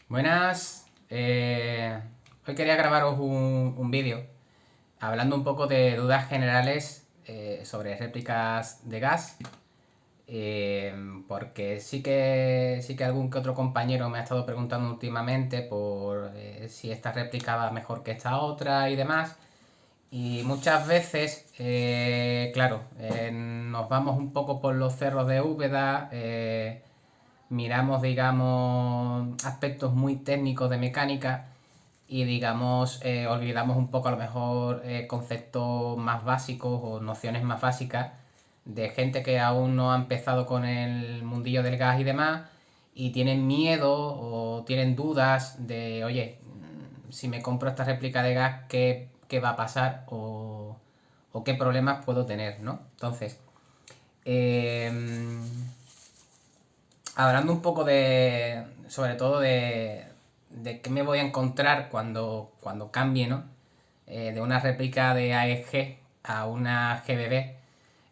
Buenas. Hoy quería grabaros un vídeo hablando un poco de dudas generales sobre réplicas de gas. Porque sí que algún que otro compañero me ha estado preguntando últimamente por si esta réplica va mejor que esta otra y demás. Y muchas veces, claro, nos vamos un poco por los cerros de Úbeda, miramos, digamos, aspectos muy técnicos de mecánica y, digamos, olvidamos un poco a lo mejor conceptos más básicos o nociones más básicas de gente que aún no ha empezado con el mundillo del gas y demás y tienen miedo o tienen dudas de, oye, si me compro esta réplica de gas, ¿qué va a pasar o qué problemas puedo tener, ¿no? Entonces, eh, hablando un poco de, sobre todo de qué me voy a encontrar cuando cambie, ¿no? De una réplica de AEG a una GBB,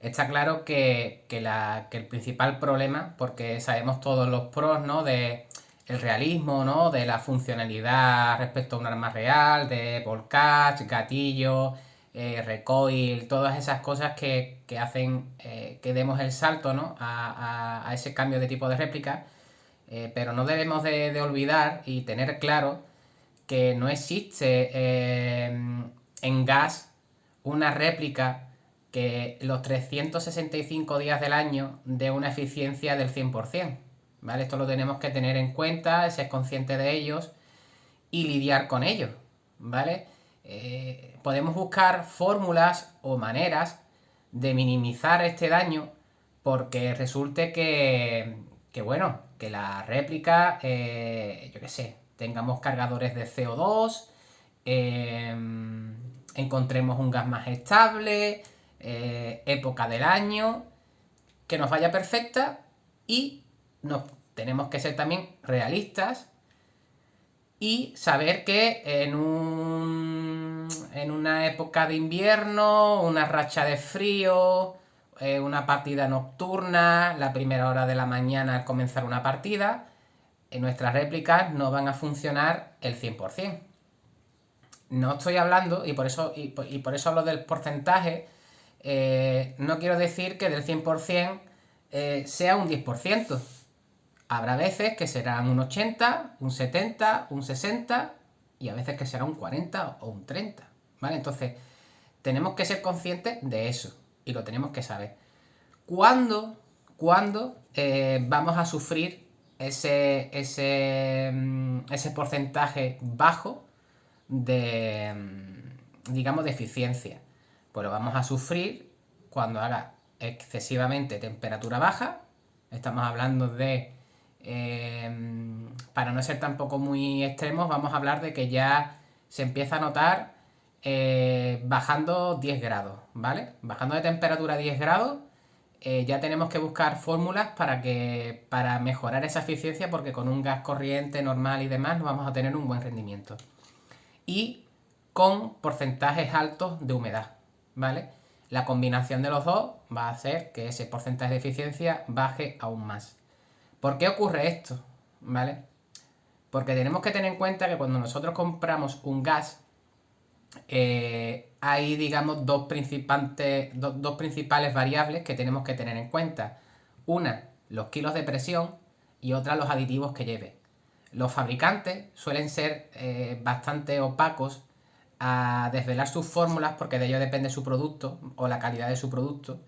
está claro que el principal problema, porque sabemos todos los pros, ¿no? De el realismo, ¿no? De la funcionalidad respecto a un arma real, de ball catch, gatillo, recoil, todas esas cosas que hacen que demos el salto, ¿no? A ese cambio de tipo de réplica. Pero no debemos de olvidar y tener claro que no existe en gas una réplica que los 365 días del año dé una eficiencia del 100%. ¿Vale? Esto lo tenemos que tener en cuenta, ser consciente de ellos y lidiar con ellos. ¿Vale? Podemos buscar fórmulas o maneras de minimizar este daño porque resulte que bueno, que la réplica, yo qué sé, tengamos cargadores de CO2, eh, encontremos un gas más estable, época del año, que nos vaya perfecta y nos tenemos que ser también realistas y saber que en una época de invierno, una racha de frío, una partida nocturna, la primera hora de la mañana al comenzar una partida, nuestras réplicas no van a funcionar el 100%. No estoy hablando, y por eso hablo del porcentaje, no quiero decir que del 100% sea un 10%. Habrá veces que serán un 80, un 70, un 60 y a veces que será un 40 o un 30. ¿Vale? Entonces, tenemos que ser conscientes de eso y lo tenemos que saber. ¿Cuándo vamos a sufrir ese porcentaje bajo digamos, de eficiencia? Pues lo vamos a sufrir cuando haga excesivamente temperatura baja. Estamos hablando de, para no ser tampoco muy extremos, vamos a hablar de que ya se empieza a notar bajando 10 grados, ¿vale? Bajando de temperatura a 10 grados, ya tenemos que buscar fórmulas para mejorar esa eficiencia, porque con un gas corriente normal y demás no vamos a tener un buen rendimiento. Y con porcentajes altos de humedad, ¿vale? La combinación de los dos va a hacer que ese porcentaje de eficiencia baje aún más. ¿Por qué ocurre esto? ¿Vale? Porque tenemos que tener en cuenta que cuando nosotros compramos un gas, hay, digamos, dos principales variables que tenemos que tener en cuenta. Una, los kilos de presión, y otra, los aditivos que lleve. Los fabricantes suelen ser bastante opacos a desvelar sus fórmulas, porque de ello depende su producto o la calidad de su producto,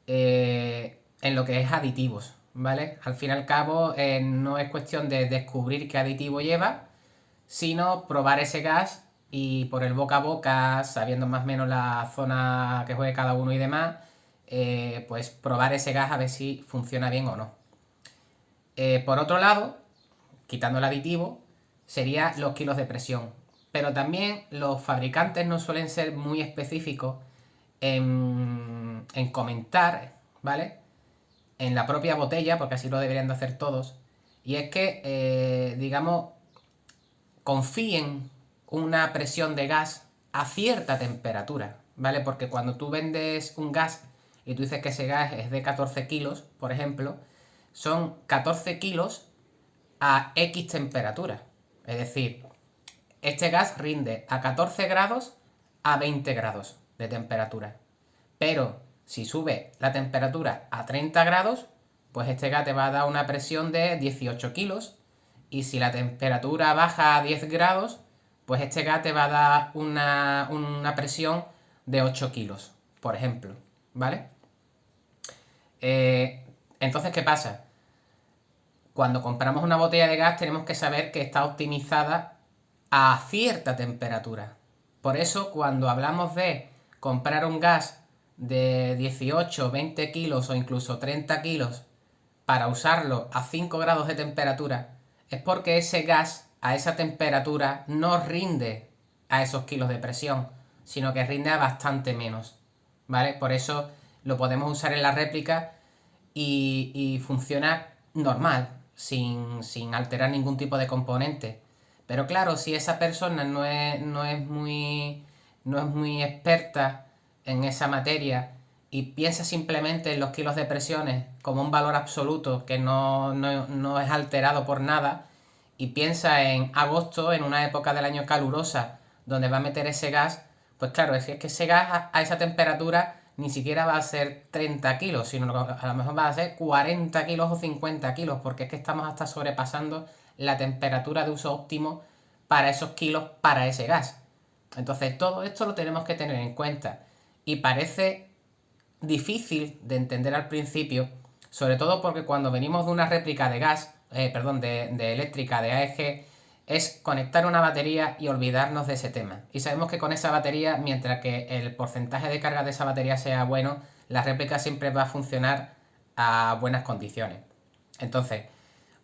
en lo que es aditivos, ¿vale? Al fin y al cabo, no es cuestión de descubrir qué aditivo lleva, sino probar ese gas y por el boca a boca, sabiendo más o menos la zona que juegue cada uno y demás, pues probar ese gas a ver si funciona bien o no. Por otro lado, quitando el aditivo, sería los kilos de presión. Pero también los fabricantes no suelen ser muy específicos en comentar, ¿vale? En la propia botella, porque así lo deberían de hacer todos. Y es que, digamos, confíen una presión de gas a cierta temperatura, ¿vale? Porque cuando tú vendes un gas y tú dices que ese gas es de 14 kilos, por ejemplo, son 14 kilos a X temperatura. Es decir, este gas rinde a 14 grados a 20 grados de temperatura. Pero si sube la temperatura a 30 grados, pues este gas te va a dar una presión de 18 kilos. Y si la temperatura baja a 10 grados, pues este gas te va a dar una presión de 8 kilos, por ejemplo. ¿Vale? Entonces, ¿qué pasa? Cuando compramos una botella de gas tenemos que saber que está optimizada a cierta temperatura. Por eso, cuando hablamos de comprar un gas de 18, 20 kilos o incluso 30 kilos para usarlo a 5 grados de temperatura, es porque ese gas a esa temperatura no rinde a esos kilos de presión, sino que rinde a bastante menos. ¿Vale? Por eso lo podemos usar en la réplica y funciona normal, sin alterar ningún tipo de componente. Pero claro, si esa persona no es muy experta en esa materia y piensa simplemente en los kilos de presiones como un valor absoluto que no es alterado por nada, y piensa en agosto, en una época del año calurosa, donde va a meter ese gas, pues claro, es que ese gas a esa temperatura ni siquiera va a ser 30 kilos, sino que a lo mejor va a ser 40 kilos o 50 kilos, porque es que estamos hasta sobrepasando la temperatura de uso óptimo para esos kilos, para ese gas. Entonces todo esto lo tenemos que tener en cuenta. Y parece difícil de entender al principio, sobre todo porque cuando venimos de una réplica de gas, de eléctrica, de AEG, es conectar una batería y olvidarnos de ese tema. Y sabemos que con esa batería, mientras que el porcentaje de carga de esa batería sea bueno, la réplica siempre va a funcionar a buenas condiciones. Entonces,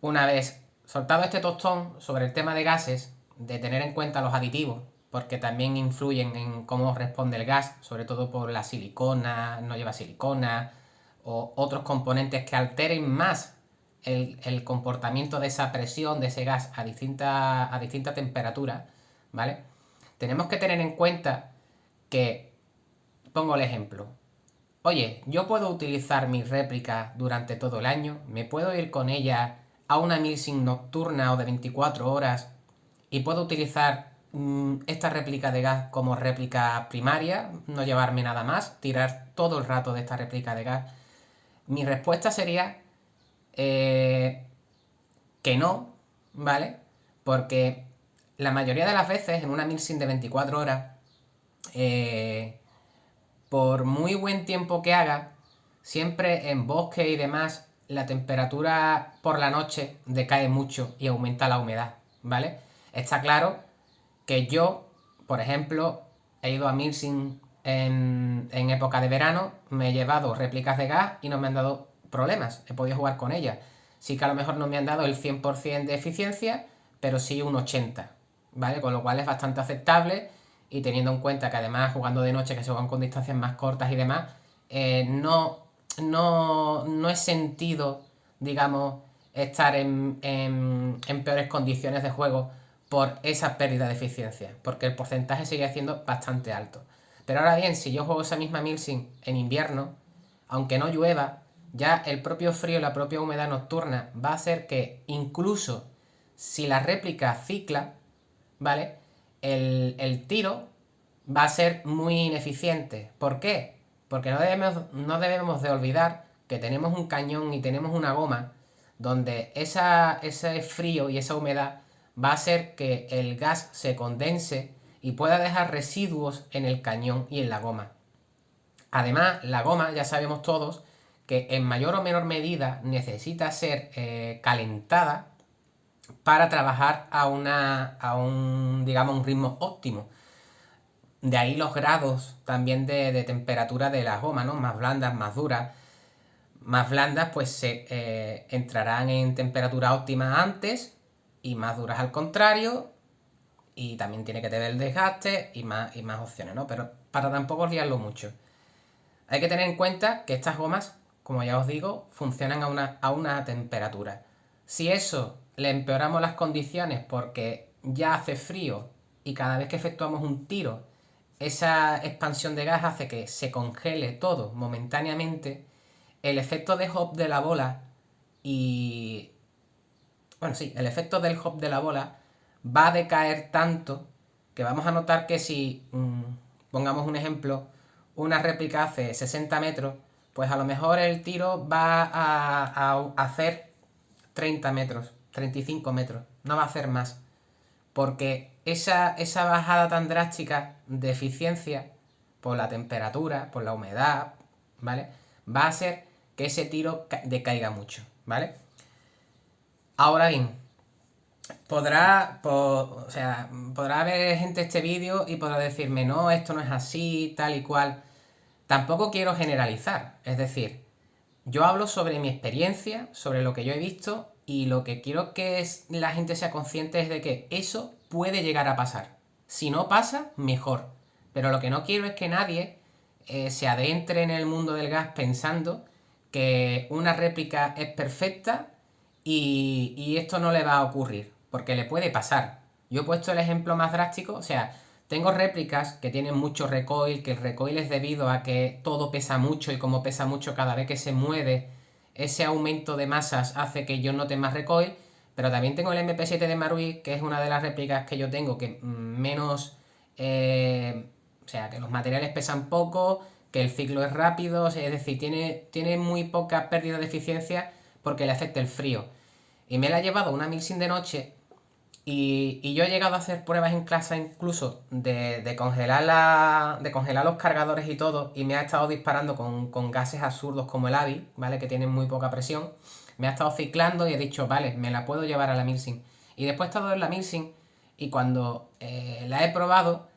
una vez soltado este tostón sobre el tema de gases, de tener en cuenta los aditivos, porque también influyen en cómo responde el gas, sobre todo por la silicona, no lleva silicona, o otros componentes que alteren más el comportamiento de esa presión, de ese gas a distinta temperatura, ¿vale? Tenemos que tener en cuenta que, pongo el ejemplo, oye, yo puedo utilizar mi réplica durante todo el año, me puedo ir con ella a una milsing nocturna o de 24 horas y puedo utilizar esta réplica de gas como réplica primaria, no llevarme nada más, tirar todo el rato de esta réplica de gas. Mi respuesta sería que no, ¿vale? Porque la mayoría de las veces en una milsing de 24 horas, por muy buen tiempo que haga, siempre en bosque y demás, la temperatura por la noche decae mucho y aumenta la humedad, ¿vale? Está claro que yo, por ejemplo, he ido a milsing en época de verano, me he llevado réplicas de gas y no me han dado problemas, he podido jugar con ellas. Sí que a lo mejor no me han dado el 100% de eficiencia, pero sí un 80%, ¿vale? Con lo cual es bastante aceptable, y teniendo en cuenta que además jugando de noche, que se juegan con distancias más cortas y demás, no he sentido, digamos, estar en peores condiciones de juego por esa pérdida de eficiencia, porque el porcentaje sigue siendo bastante alto. Pero ahora bien, si yo juego esa misma milsing en invierno, aunque no llueva, ya el propio frío y la propia humedad nocturna va a hacer que incluso si la réplica cicla, ¿vale? El tiro va a ser muy ineficiente. ¿Por qué? Porque no debemos de olvidar que tenemos un cañón y tenemos una goma donde ese frío y esa humedad va a hacer que el gas se condense y pueda dejar residuos en el cañón y en la goma. Además, la goma, ya sabemos todos, que en mayor o menor medida necesita ser calentada para trabajar digamos, un ritmo óptimo. De ahí los grados también de temperatura de la goma, ¿no? Más blandas, más duras. Más blandas, pues se entrarán en temperatura óptima antes, y más duras al contrario. Y también tiene que tener el desgaste y más opciones, ¿no? Pero para tampoco liarlo mucho. Hay que tener en cuenta que estas gomas, como ya os digo, funcionan a una temperatura. Si eso le empeoramos las condiciones porque ya hace frío y cada vez que efectuamos un tiro, esa expansión de gas hace que se congele todo momentáneamente, el efecto de hop de la bola y... Bueno, sí, el efecto del hop de la bola va a decaer tanto que vamos a notar que si, pongamos un ejemplo, una réplica hace 60 metros, pues a lo mejor el tiro va a hacer 30 metros, 35 metros, no va a hacer más. Porque esa bajada tan drástica de eficiencia por la temperatura, por la humedad, ¿vale? Va a hacer que ese tiro decaiga mucho, ¿vale? Ahora bien, podrá ver gente este vídeo y podrá decirme, no, esto no es así, tal y cual. Tampoco quiero generalizar, es decir, yo hablo sobre mi experiencia, sobre lo que yo he visto y lo que quiero que la gente sea consciente es de que eso puede llegar a pasar. Si no pasa, mejor. Pero lo que no quiero es que nadie se adentre en el mundo del gas pensando que una réplica es perfecta y esto no le va a ocurrir, porque le puede pasar. Yo he puesto el ejemplo más drástico, o sea, tengo réplicas que tienen mucho recoil, que el recoil es debido a que todo pesa mucho y como pesa mucho cada vez que se mueve, ese aumento de masas hace que yo note más recoil, pero también tengo el MP7 de Marui, que es una de las réplicas que yo tengo que menos... o sea, que los materiales pesan poco, que el ciclo es rápido, es decir, tiene muy poca pérdida de eficiencia porque le afecta el frío. Y me la he llevado a una milsim de noche y yo he llegado a hacer pruebas en clase incluso de congelar los cargadores y todo, y me ha estado disparando con gases absurdos como el AVI, ¿vale? Que tienen muy poca presión. Me ha estado ciclando y he dicho, vale, me la puedo llevar a la milsim. Y después he estado en la milsim y cuando la he probado,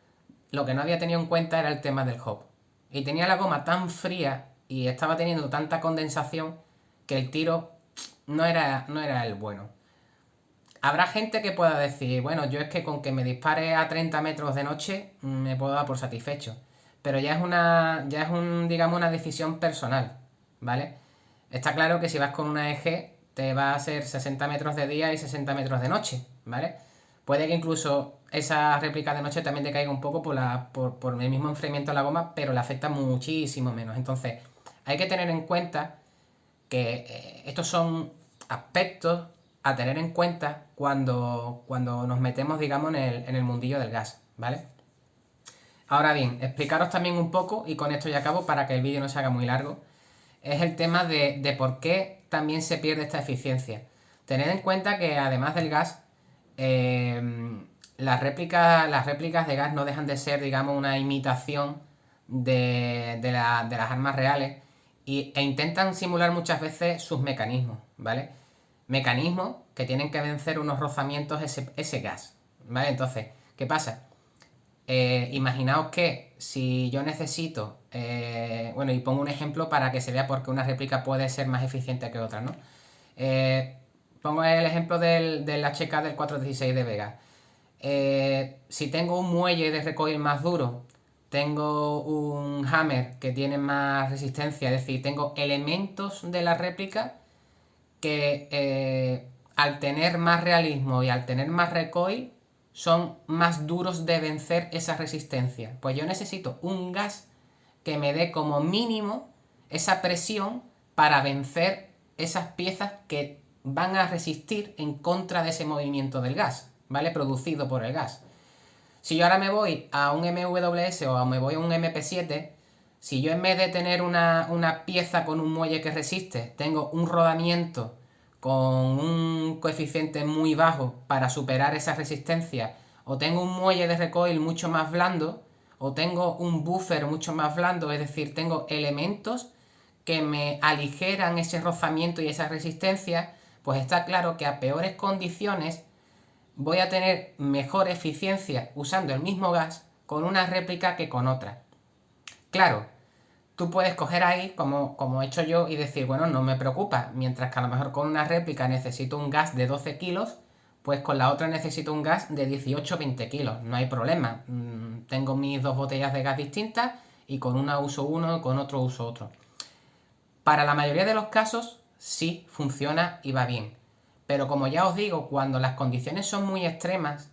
lo que no había tenido en cuenta era el tema del hop. Y tenía la goma tan fría y estaba teniendo tanta condensación que el tiro no era el bueno. Habrá gente que pueda decir, bueno, yo es que con que me dispare a 30 metros de noche me puedo dar por satisfecho. Pero digamos, una decisión personal, ¿vale? Está claro que si vas con una EG te va a hacer 60 metros de día y 60 metros de noche, ¿vale? Puede que incluso esa réplica de noche también te caiga un poco por el mismo enfriamiento de la goma, pero le afecta muchísimo menos. Entonces, hay que tener en cuenta que estos son aspectos a tener en cuenta cuando nos metemos, digamos, en el mundillo del gas, ¿vale? Ahora bien, explicaros también un poco, y con esto ya acabo para que el vídeo no se haga muy largo, es el tema de por qué también se pierde esta eficiencia. Tened en cuenta que además del gas, las réplicas de gas no dejan de ser, digamos, una imitación de las armas reales e intentan simular muchas veces sus mecanismos, ¿vale? Mecanismos que tienen que vencer unos rozamientos ese gas, ¿vale? Entonces, ¿qué pasa? Imaginaos que si yo necesito, bueno, y pongo un ejemplo para que se vea por qué una réplica puede ser más eficiente que otra, ¿no? Eh, Pongo el ejemplo del HK del 416 de Vega. Si tengo un muelle de recoil más duro, tengo un hammer que tiene más resistencia, es decir, tengo elementos de la réplica que al tener más realismo y al tener más recoil son más duros de vencer esa resistencia. Pues yo necesito un gas que me dé como mínimo esa presión para vencer esas piezas que van a resistir en contra de ese movimiento del gas, ¿vale? Producido por el gas. Si yo ahora me voy a un MWS o me voy a un MP7, si yo en vez de tener una pieza con un muelle que resiste, tengo un rodamiento con un coeficiente muy bajo para superar esa resistencia, o tengo un muelle de recoil mucho más blando, o tengo un buffer mucho más blando, es decir, tengo elementos que me aligeran ese rozamiento y esa resistencia, pues está claro que a peores condiciones voy a tener mejor eficiencia usando el mismo gas con una réplica que con otra. Claro, tú puedes coger ahí, como he hecho yo, y decir, bueno, no me preocupa, mientras que a lo mejor con una réplica necesito un gas de 12 kilos, pues con la otra necesito un gas de 18 o 20 kilos, no hay problema. Tengo mis dos botellas de gas distintas y con una uso uno y con otro uso otro. Para la mayoría de los casos sí funciona y va bien. Pero como ya os digo, cuando las condiciones son muy extremas,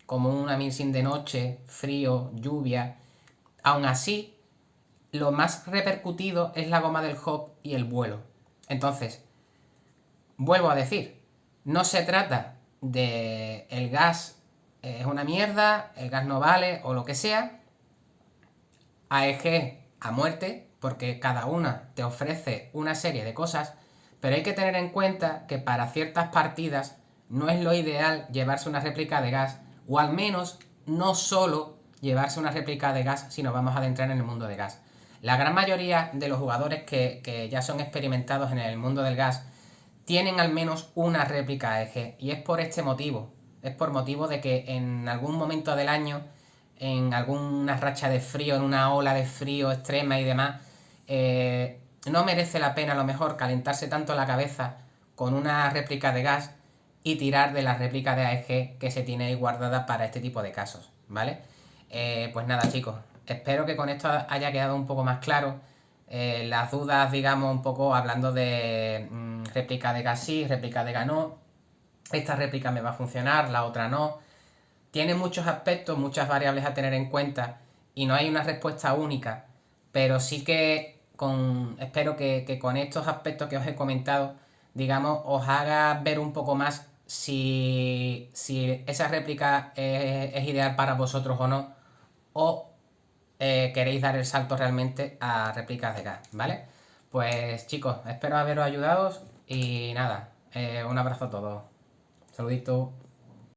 como una milsim de noche, frío, lluvia, aún así, lo más repercutido es la goma del hop y el vuelo. Entonces, vuelvo a decir, no se trata de el gas es una mierda, el gas no vale o lo que sea, AEG a muerte, porque cada una te ofrece una serie de cosas, pero hay que tener en cuenta que para ciertas partidas no es lo ideal llevarse una réplica de gas, o al menos no solo llevarse una réplica de gas si nos vamos a adentrar en el mundo de gas. La gran mayoría de los jugadores que ya son experimentados en el mundo del gas tienen al menos una réplica AEG, y es por este motivo. Es por motivo de que en algún momento del año, en alguna racha de frío, en una ola de frío extrema y demás, no merece la pena a lo mejor calentarse tanto la cabeza con una réplica de gas y tirar de la réplica de AEG que se tiene ahí guardada para este tipo de casos, ¿vale? Pues nada, chicos, espero que con esto haya quedado un poco más claro. Las dudas, digamos, un poco hablando de réplica de gas sí, réplica de gas no. Esta réplica me va a funcionar, la otra no. Tiene muchos aspectos, muchas variables a tener en cuenta y no hay una respuesta única, pero sí que espero que con estos aspectos que os he comentado, digamos, os haga ver un poco más si esa réplica es ideal para vosotros o no, o queréis dar el salto realmente a réplicas de gas, ¿vale? Pues chicos, espero haberos ayudado y nada, un abrazo a todos. Saludito.